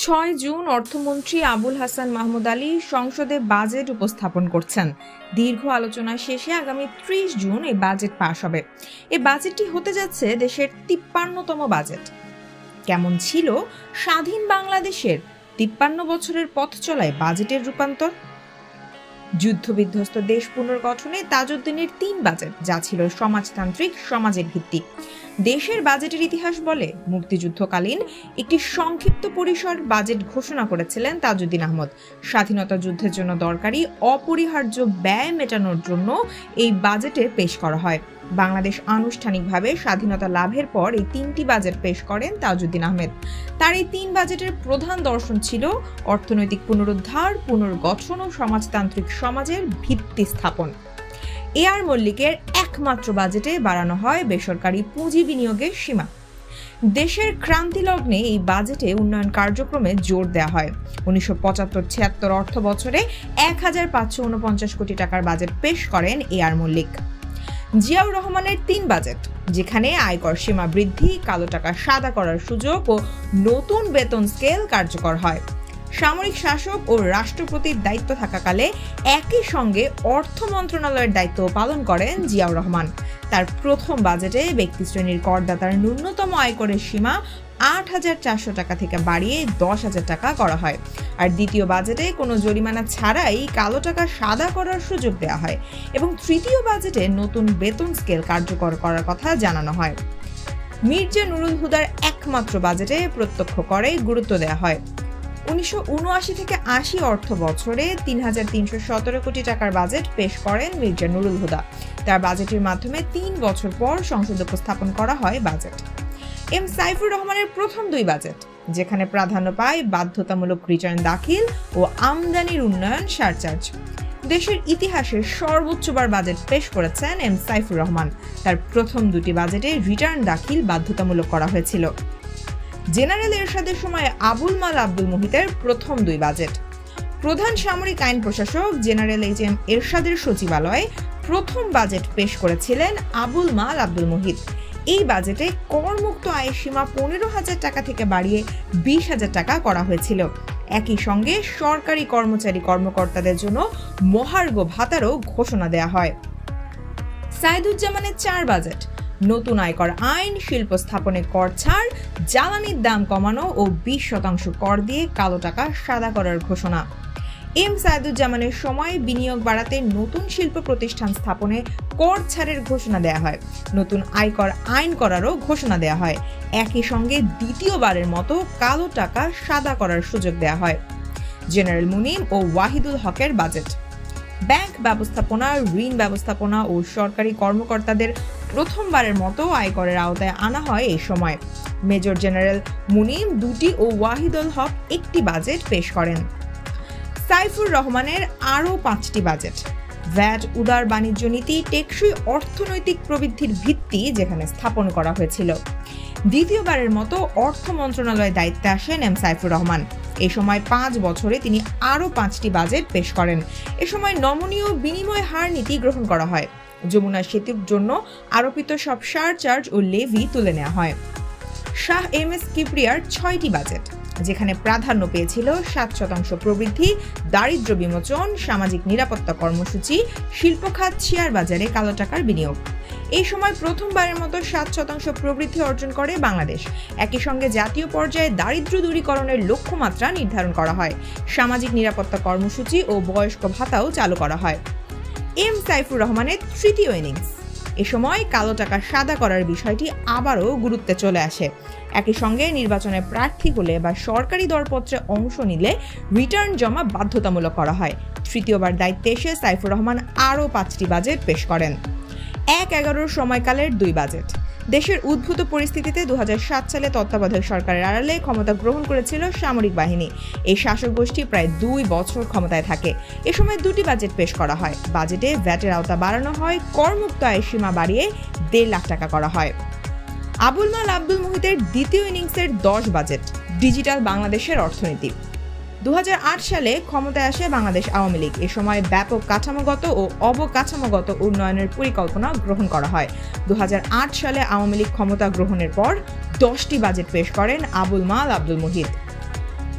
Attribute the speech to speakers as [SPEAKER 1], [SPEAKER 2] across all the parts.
[SPEAKER 1] ৬ June অর্থমন্ত্রী আবুল হাসান মাহমুদ আলী সংসদে budget উপস্থাপন করছেন। দীর্ঘ আলোচনা শেষে আগামী ৩০ জুন এই বাজেট পাশ হবে। এই বাজেটটি হতে যাচ্ছে দেশের ৫৩তম বাজেট। কেমন ছিল স্বাধীন বাংলাদেশের ৫৩ বছরের পথ চলায় বাজেটের রূপান্তর? যুদ্ধবিধ্বস্ত দেশ পুনর্গঠনে তাজউদ্দিনের ৩ বাজেট, যা ছিল সমাজতান্ত্রিক সমাজের ভিত্তি। দেশের বাজেটের ইতিহাস বলে মুক্তিযুদ্ধকালীন একটি সংক্ষিপ্ত পরিসর বাজেট ঘোষণা করেছিলেন তাজউদ্দিন আহমদ। স্বাধীনতা যুদ্ধের জন্য দরকারি অপরিহার্য ব্যয় মেটানোর জন্য এই বাজেটে পেশ করা হয়। বাংলাদেশ আনুষ্ঠানিকভাবে স্বাধীনতা লাভের পর এই ৩টি বাজেট পেশ করেন তাজউদ্দিন আহমেদ। তার এই ৩ বাজেটের প্রধান দর্শন ছিল অর্থনৈতিক পুনরুদ্ধার, পুনর্গঠন ও সমাজতান্ত্রিক সমাজের ভিত্তি স্থাপন। এআর মল্লিকের একমাত্র বাজেটে বাড়ানো হয় বেসরকারি পুঁজি বিনিয়োগের সীমা। দেশের ক্রান্তি লগ্নে এই বাজেটে উন্নয়ন কার্যক্রমে জোর দেওয়া হয়। ১৯৭৫-৭৬ অর্থ বছরে ১,৫৪৯ কোটি টাকার বাজেট পেশ করেন এআর মল্লিক। জিয়াউর রহমানের ৩ বাজেট, যেখানে আয়কর সীমা বৃদ্ধি, কালো টাকা সাদা করার সুযোগ ও নতুন বেতন স্কেল কার্যকর হয়। সামরিক শাসক ও রাষ্ট্রপতির দায়িত্ব থাকাকালে একই সঙ্গে অর্থ মন্ত্রণালয়ের দায়িত্ব পালন করেন জিয়াউর রহমান। তার প্রথম বাজেটে ব্যক্তি শ্রেণীর করদাতার ন্যূনতম আয়করের সীমা ৮,৪০০ টাকা থেকে বাড়িয়ে ১০,০০০ টাকা করা হয়। আর দ্বিতীয় বাজেটে কোনো জরিমানা ছাড়াই কালো টাকা সাদা করার সুযোগ দেওয়া হয় এবং তৃতীয় বাজেটে নতুন বেতন স্কেল কার্যকর করার কথা জানানো হয়। মির্জা নুরুল হুদার একমাত্র বাজেটে প্রত্যক্ষ করে গুরুত্ব দেওয়া হয়। ১৯৭৯-৮০ অর্থ বছরে ৩,৩১৭ কোটি টাকার বাজেট পেশ করেন মির্জা নুরুল হুদা। তার বাজেটের মাধ্যমে ৩ বছর পর সংসদে উপস্থাপন করা হয় বাজেট। এম সাইফুর রহমানের প্রথম ২ বাজেট, যেখানে প্রাধান্য পায় বাধ্যতামূলক রিটার্ন দাখিল ও আমদানির উন্নয়ন সারচার্জ। দেশের ইতিহাসে সর্বোচ্চবার বাজেট পেশ করেছেন এম সাইফুর রহমান। তার প্রথম ২টি বাজেটে রিটার্ন দাখিল বাধ্যতামূলক করা হয়েছিল। জেনারেল এরশাদের সময় আবুল মাল আব্দুল মুহিতের প্রথম ২ বাজেট। প্রধান সামরিক আইন প্রশাসক জেনারেল এইচ.এম. এরশাদের সচিবালয়ে প্রথম বাজেট পেশ করেছিলেন আবুল মাল আব্দুল মুহিত। এই বাজেটে করমুক্ত আয়ের সীমা ১৫,০০০ টাকা থেকে বাড়িয়ে ২০,০০০ টাকা করা হয়েছিল। একই সঙ্গে সরকারি কর্মকর্তাদের জন্য মহার্ঘ ভাতারও ঘোষণা দেওয়া হয়। সাইদুজ্জামানের ৪ বাজেট, নতুন আয়কর আইন, শিল্প স্থাপনে কর ছাড়, জ্বালানির দাম কমানো ও ২০% কর দিয়ে কালো টাকা সাদা করার ঘোষণা। এম সাইদুজ্জামানের সময় বিনিয়োগ বাড়াতে নতুন শিল্প প্রতিষ্ঠান স্থাপনে কর ছাড়ের ঘোষণা দেওয়া হয়। নতুন আয়কর আইন করারও ঘোষণা দেওয়া হয়। একই সঙ্গে দ্বিতীয়বারের মতো কালো টাকা সাদা করার সুযোগ দেওয়া হয়। জেনারেল মুনিম ও ওয়াহিদুল হকের বাজেট, ব্যাংক ব্যবস্থাপনা, ঋণ ব্যবস্থাপনা ও সরকারি কর্মকর্তাদের প্রথমবারের মতো আয়করের আওতায় আনা হয় এই সময়। মেজর জেনারেল মুনিম ২টি ও ওয়াহিদুল হক ১টি বাজেট পেশ করেন। সাইফুর রহমানের আরও ৫টি বাজেট। ভ্যাট, উদার বাণিজ্য নীতি, টেকসই অর্থনৈতিক প্রবৃদ্ধির ভিত্তি যেখানে স্থাপন করা হয়েছিল। দ্বিতীয়বারের মতো অর্থ মন্ত্রণালয়ের দায়িত্বে আসেন এম সাইফুর রহমান। এ সময় ৫ বছরে তিনি আরও ৫টি বাজেট পেশ করেন। এ সময় নমনীয় বিনিময় হার নীতি গ্রহণ করা হয়। যমুনা সেতুর জন্য আরোপিত সব সারচার্জ ও লেভি তুলে নেওয়া হয়। শাহ এম এস কিবরিয়ার ৬টি বাজেট, যেখানে প্রাধান্য পেয়েছিল ৭% প্রবৃদ্ধি, দারিদ্র্য বিমোচন, সামাজিক নিরাপত্তা কর্মসূচি, শিল্প খাত, শেয়ার বাজারে কালো টাকার বিনিয়োগ। এই সময় প্রথমবারের মতো ৭% প্রবৃদ্ধি অর্জন করে বাংলাদেশ। একই সঙ্গে জাতীয় পর্যায়ে দারিদ্র্য দূরীকরণের লক্ষ্যমাত্রা নির্ধারণ করা হয়। সামাজিক নিরাপত্তা কর্মসূচি ও বয়স্ক ভাতাও চালু করা হয়। এম সাইফুর রহমানের তৃতীয় ইনিংস, এ সময় কালো টাকা সাদা করার বিষয়টি আবারও গুরুত্বে চলে আসে। একই সঙ্গে নির্বাচনে প্রার্থী হলে বা সরকারি দরপত্রে অংশ নিলে রিটার্ন জমা বাধ্যতামূলক করা হয়। তৃতীয়বার দায়িত্বে এসে সাইফুর রহমান আরও ৫টি বাজেট পেশ করেন। ১/১১ সময়কালের ২ বাজেট। দেশের উদ্ভূত পরিস্থিতিতে ২০০৭ সালে তত্ত্বাবধায়ক সরকারের আড়ালে ক্ষমতা গ্রহণ করেছিল সামরিক বাহিনী। এই শাসক গোষ্ঠী প্রায় ২ বছর ক্ষমতায় থাকে। এ সময় ২টি বাজেট পেশ করা হয়। বাজেটে ভ্যাটের আওতা বাড়ানো হয়, করমুক্ত আয়ের সীমা বাড়িয়ে ১.৫ লাখ টাকা করা হয়। আবুল মাল আব্দুল মুহিতের দ্বিতীয় ইনিংসের ১০ বাজেট, ডিজিটাল বাংলাদেশের অর্থনীতি। ২০০৮ সালে ক্ষমতায় আসে বাংলাদেশ আওয়ামী লীগ। এ সময় ব্যাপক কাঠামোগত ও অবকাঠামোগত উন্নয়নের পরিকল্পনা গ্রহণ করা হয়। ২০০৮ সালে আওয়ামী লীগ ক্ষমতা গ্রহণের পর 10টি বাজেট পেশ করেন আবুল মাল আব্দুল মুহিত।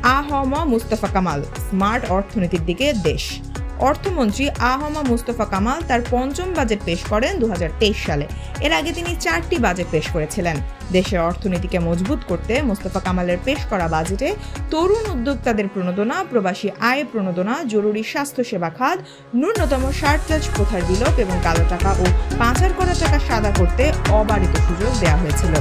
[SPEAKER 1] আ.হ.ম. মুস্তফা কামাল, স্মার্ট অর্থনীতির দিকে দেশ। অর্থমন্ত্রী আ.হ.ম. মুস্তফা কামাল তার পঞ্চম বাজেট পেশ করেন 2023 সালে। এর আগে তিনি 4টি বাজেট পেশ করেছিলেন। দেশের অর্থনীতিকে মজবুত করতে মোস্তফা কামালের পেশ করা বাজেটে তরুণ উদ্যোক্তাদের প্রণোদনা, প্রবাসী আয় প্রণোদনা, জরুরি স্বাস্থ্যসেবা খাত, ন্যূনতম সারচার্জ প্রথার বিলোপ এবং কালো টাকা ও পাচার করা টাকা সাদা করতে অবারিত সুযোগ দেওয়া হয়েছিল।